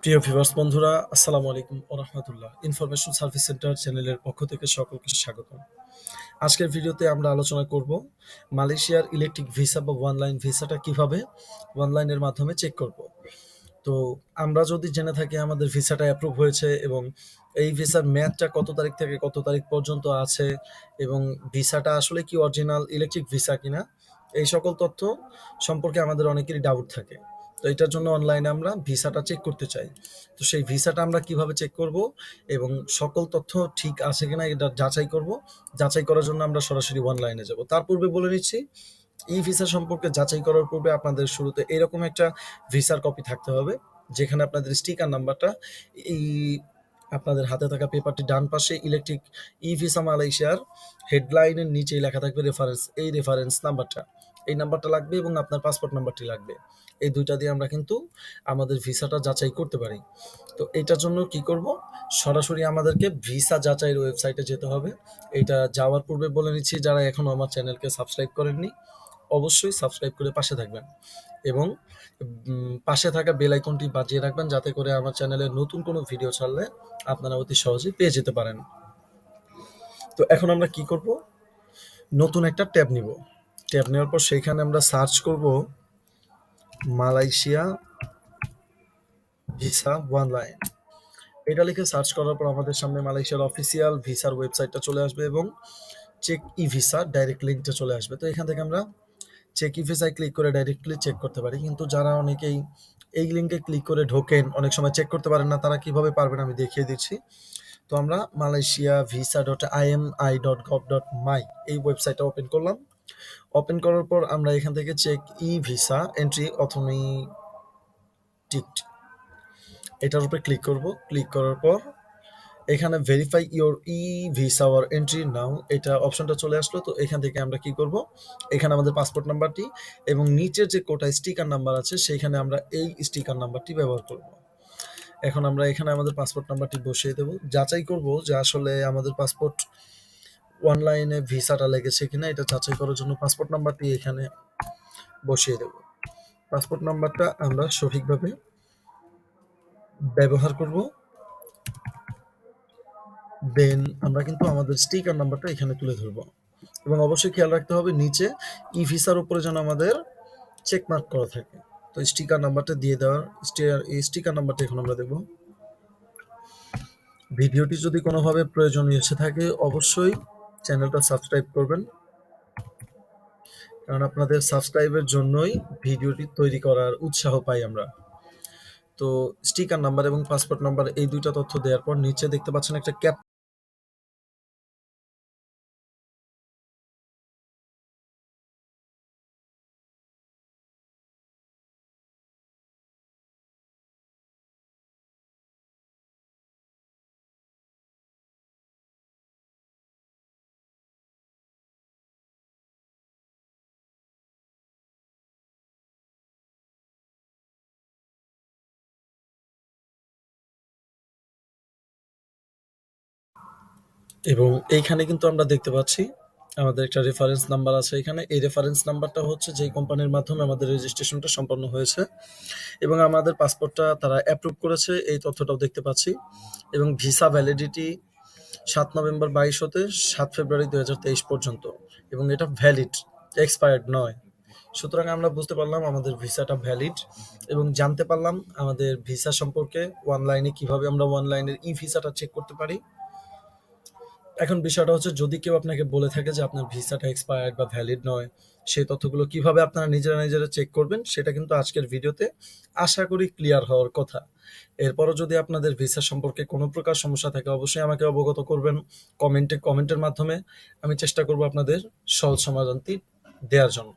প্রিয় ভিউয়ার্স বন্ধুরা, আসসালামু আলাইকুম ওয়া রাহমাতুল্লাহ। ইনফরমেশন সার্ভিস সেন্টার চ্যানেলের পক্ষ থেকে সকলকে স্বাগতম। আজকের ভিডিওতে আমরা আলোচনা করব মালয়েশিয়ার ইলেকট্রিক ভিসা বা অনলাইন ভিসাটা কিভাবে অনলাইনের মাধ্যমে চেক করব। তো আমরা যদি জেনে থাকি আমাদের ভিসাটা অ্যাপ্রুভ হয়েছে এবং এই ভিসার মেয়াদটা কত তারিখ থেকে কত তারিখ পর্যন্ত আছে এবং ভিসাটা আসলে কি অরিজিনাল ইলেকট্রিক ভিসা কিনা, এই সকল তথ্য সম্পর্কে আমাদের অনেকেরই ডাউট থাকে। তো এটার জন্য অনলাইনে আমরা ভিসাটা চেক করতে চাই। তো সেই ভিসাটা আমরা কিভাবে চেক করব এবং সকল তথ্য ঠিক আছে কিনা এটা যাচাই করব। যাচাই করার জন্য আমরা সরাসরি অনলাইনে যাব। তার পূর্বে বলে নিচ্ছি, ই ভিসা সম্পর্কে যাচাই করার পূর্বে আপনাদের শুরুতে এরকম একটা ভিসার কপি থাকতে হবে, যেখানে আপনাদের স্টিকার নাম্বারটা এই আপনাদের হাতে থাকা পেপারটি ডান পাশে ইলেকট্রিক ই ভিসা মালয়েশিয়ার হেডলাইনের নিচেই লেখা থাকবে রেফারেন্স, এই রেফারেন্স নাম্বারটা, এই নাম্বারটা লাগবে এবং আপনার পাসপোর্ট নাম্বারটি লাগবে। এই দুইটা দিয়ে আমরা কিন্তু আমাদের ভিসাটা যাচাই করতে পারি। তো এটার জন্য কি করব, সরাসরি আমাদেরকে ভিসা যাচাইয়ের ওয়েবসাইটে যেতে হবে। এটা যাওয়ার পূর্বে বলে নিচ্ছি, যারা এখনো আমার চ্যানেলকে সাবস্ক্রাইব করেননি অবশ্যই সাবস্ক্রাইব করে পাশে থাকবেন এবং পাশে থাকা বেল আইকনটি বাজিয়ে রাখবেন, যাতে করে আমার চ্যানেলে নতুন কোনো ভিডিও ছাড়লে আপনারা অতি সহজেই পেয়ে যেতে পারেন। তো এখন আমরা কি করব, নতুন একটা ট্যাব নিব। ট্যাব নেওয়ার পর সেইখানে আমরা সার্চ করব মালয়েশিয়া ভিসা অনলাইন। এটা লিখে সার্চ করার পর আমাদের সামনে মালয়েশিয়ার অফিসিয়াল ভিসার ওয়েবসাইটটা চলে আসবে এবং চেক ই ভিসা ডাইরেক্ট লিঙ্কটা চলে আসবে। তো এখান থেকে আমরা চেক ই ভিসায় ক্লিক করে ডাইরেক্টলি চেক করতে পারি। কিন্তু যারা অনেকেই এই লিঙ্কে ক্লিক করে ঢোকেন, অনেক সময় চেক করতে পারেন না, তারা কিভাবে পারবেন আমি দেখিয়ে দিচ্ছি। তো আমরা মালয়েশিয়া visa.imi.gov.my এই ওয়েবসাইটটা ওপেন করলাম। ওপেন করার পর আমরা এখান থেকে চেক ই ভিসা এন্ট্রি অথমেটিক এটার উপরে ক্লিক করব। ক্লিক করার পর এখানে verify your e visa or entry now এটা অপশনটা চলে আসলো। তো এখান থেকে আমরা কি করব, এখানে আমাদের পাসপোর্ট নাম্বারটি এবং নিচের যে কোটা স্টিকার নাম্বার আছে সেইখানে আমরা এই স্টিকার নাম্বারটি ব্যবহার করব। এখন আমরা এখানে আমাদের পাসপোর্ট নাম্বারটি বসিয়ে দেব। যাচাই করব যে আসলে আমাদের পাসপোর্ট অনলাইনে ভিসাটা লেগেছে কিনা, এটা যাচাই করার জন্য পাসপোর্ট নাম্বারটি এখানে বসিয়ে দেব। পাসপোর্ট নাম্বারটা আমরা সঠিকভাবে ব্যবহার করব। দেন আমরা কিন্তু আমাদের স্টিকার নাম্বারটা এখানে তুলে ধরব এবং অবশ্যই খেয়াল রাখতে হবে নিচে ই ভিসার উপরে যেন আমাদের চেক মার্ক করা থাকে। তো স্টিকার নাম্বারটা দিয়ে দেওয়ার এই স্টিকার নাম্বারটা এখন আমরা দেব। ভিডিওটি যদি কোনোভাবে প্রয়োজনীয় এসে থাকে অবশ্যই চ্যানেলটা সাবস্ক্রাইব করবেন, কারণ আপনাদের সাবস্ক্রাইবের জন্যই ভিডিওটি তৈরি করার উৎসাহ পাই আমরা। তো স্টিকার নাম্বার এবং পাসপোর্ট নাম্বার এই দুইটা তথ্য দেওয়ার পর নিচে দেখতে পাচ্ছেন একটা ক্যাপ এবং এইখানে কিন্তু আমরা দেখতে পাচ্ছি আমাদের একটা রেফারেন্স নাম্বার আছে এখানে। এই রেফারেন্স নাম্বারটা হচ্ছে যেই কোম্পানির মাধ্যমে আমাদের রেজিস্ট্রেশনটা সম্পন্ন হয়েছে এবং আমাদের পাসপোর্টটা তারা অ্যাপ্রুভ করেছে, এই তথ্যটাও দেখতে পাচ্ছি। এবং ভিসা ভ্যালিডিটি 7 নভেম্বর 22 হতে 7 ফেব্রুয়ারি 2023 পর্যন্ত এবং এটা ভ্যালিড, এক্সপায়ার্ড নয়। সুতরাং আমরা বুঝতে পারলাম আমাদের ভিসাটা ভ্যালিড এবং জানতে পারলাম আমাদের ভিসা সম্পর্কে অনলাইনে কিভাবে আমরা অনলাইনের ই ভিসাটা চেক করতে পারি। এখন বিষয়টা হচ্ছে, যদি কেউ আপনাকে বলে থাকে যে আপনার ভিসাটা এক্সপায়ার্ড বা ভ্যালিড নয়, সেই তথ্যগুলো কিভাবে আপনারা নিজেরা চেক করবেন সেটা কিন্তু আজকের ভিডিওতে আশা করি ক্লিয়ার হওয়ার কথা। এরপরও যদি আপনাদের ভিসা সম্পর্কে কোনো প্রকার সমস্যা থাকে অবশ্যই আমাকে অবগত করবেন কমেন্টের মাধ্যমে। আমি চেষ্টা করব আপনাদের সহজ সমাধানটি দেওয়ার জন্য।